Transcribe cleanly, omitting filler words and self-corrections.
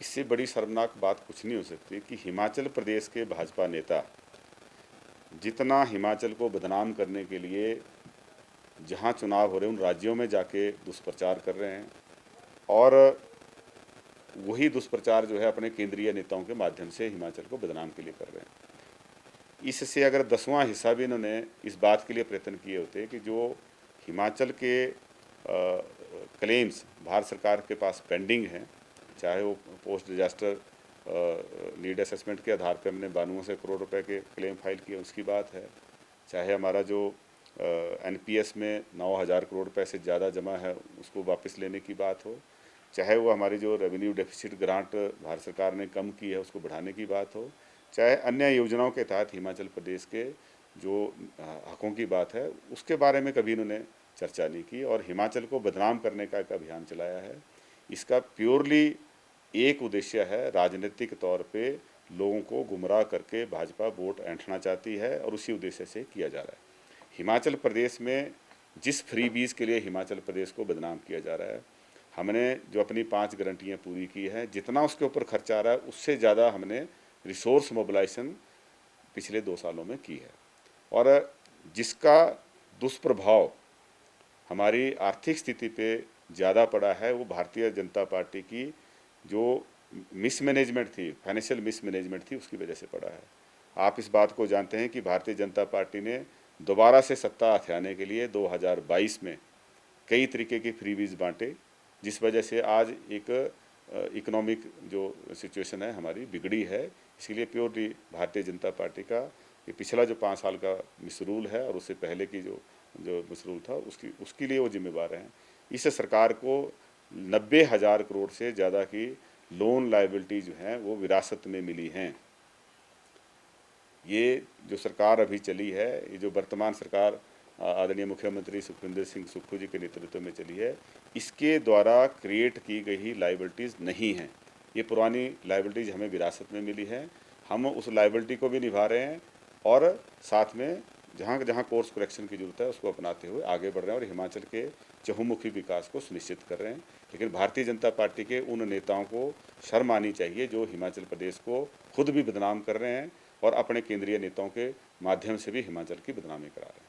इससे बड़ी शर्मनाक बात कुछ नहीं हो सकती कि हिमाचल प्रदेश के भाजपा नेता जितना हिमाचल को बदनाम करने के लिए जहां चुनाव हो रहे हैं उन राज्यों में जाके दुष्प्रचार कर रहे हैं, और वही दुष्प्रचार जो है अपने केंद्रीय नेताओं के माध्यम से हिमाचल को बदनाम के लिए कर रहे हैं। इससे अगर 10वां हिस्सा भी इन्होंने इस बात के लिए प्रयत्न किए होते कि जो हिमाचल के क्लेम्स भारत सरकार के पास पेंडिंग हैं, चाहे वो पोस्ट डिजास्टर नीड असेसमेंट के आधार पर हमने 9200 करोड़ रुपए के क्लेम फाइल किए उसकी बात है, चाहे हमारा जो एनपीएस में 9000 करोड़ रुपए से ज़्यादा जमा है उसको वापस लेने की बात हो, चाहे वो हमारी जो रेवेन्यू डेफिसिट ग्रांट भारत सरकार ने कम की है उसको बढ़ाने की बात हो, चाहे अन्य योजनाओं के तहत हिमाचल प्रदेश के जो हकों की बात है उसके बारे में कभी इन्होंने चर्चा नहीं की और हिमाचल को बदनाम करने का एक अभियान चलाया है। इसका प्योरली एक उद्देश्य है, राजनीतिक तौर पे लोगों को गुमराह करके भाजपा वोट ऐंठना चाहती है और उसी उद्देश्य से किया जा रहा है। हिमाचल प्रदेश में जिस फ्रीबीज के लिए हिमाचल प्रदेश को बदनाम किया जा रहा है, हमने जो अपनी 5 गारंटियाँ पूरी की है, जितना उसके ऊपर खर्चा आ रहा है उससे ज़्यादा हमने रिसोर्स मोबिलाइजेशन पिछले 2 सालों में की है, और जिसका दुष्प्रभाव हमारी आर्थिक स्थिति पे ज़्यादा पड़ा है वो भारतीय जनता पार्टी की जो मिसमैनेजमेंट थी, फाइनेंशियल मिसमैनेजमेंट थी, उसकी वजह से पड़ा है। आप इस बात को जानते हैं कि भारतीय जनता पार्टी ने दोबारा से सत्ता हथियाने के लिए 2022 में कई तरीके के फ्रीबीज बांटे, जिस वजह से आज एक इकोनॉमिक जो सिचुएशन है हमारी बिगड़ी है। इसीलिए प्योरली भारतीय जनता पार्टी का ये पिछला जो 5 साल का मिसरूल है और उससे पहले की जो मिसरूल था उसके लिए वो जिम्मेवार हैं। इस सरकार को 90,000 करोड़ से ज़्यादा की लोन लायबिलिटी जो हैं वो विरासत में मिली हैं। ये जो सरकार अभी चली है, ये जो वर्तमान सरकार आदरणीय मुख्यमंत्री सुखविंदर सिंह सुक्खू जी के नेतृत्व में चली है, इसके द्वारा क्रिएट की गई लायबिलिटीज़ नहीं हैं। ये पुरानी लायबिलिटीज़ हमें विरासत में मिली है, हम उस लायबिलिटी को भी निभा रहे हैं और साथ में जहाँ जहाँ कोर्स करेक्शन की जरूरत है उसको अपनाते हुए आगे बढ़ रहे हैं और हिमाचल के चहुमुखी विकास को सुनिश्चित कर रहे हैं। लेकिन भारतीय जनता पार्टी के उन नेताओं को शर्म आनी चाहिए जो हिमाचल प्रदेश को खुद भी बदनाम कर रहे हैं और अपने केंद्रीय नेताओं के माध्यम से भी हिमाचल की बदनामी करा रहे हैं।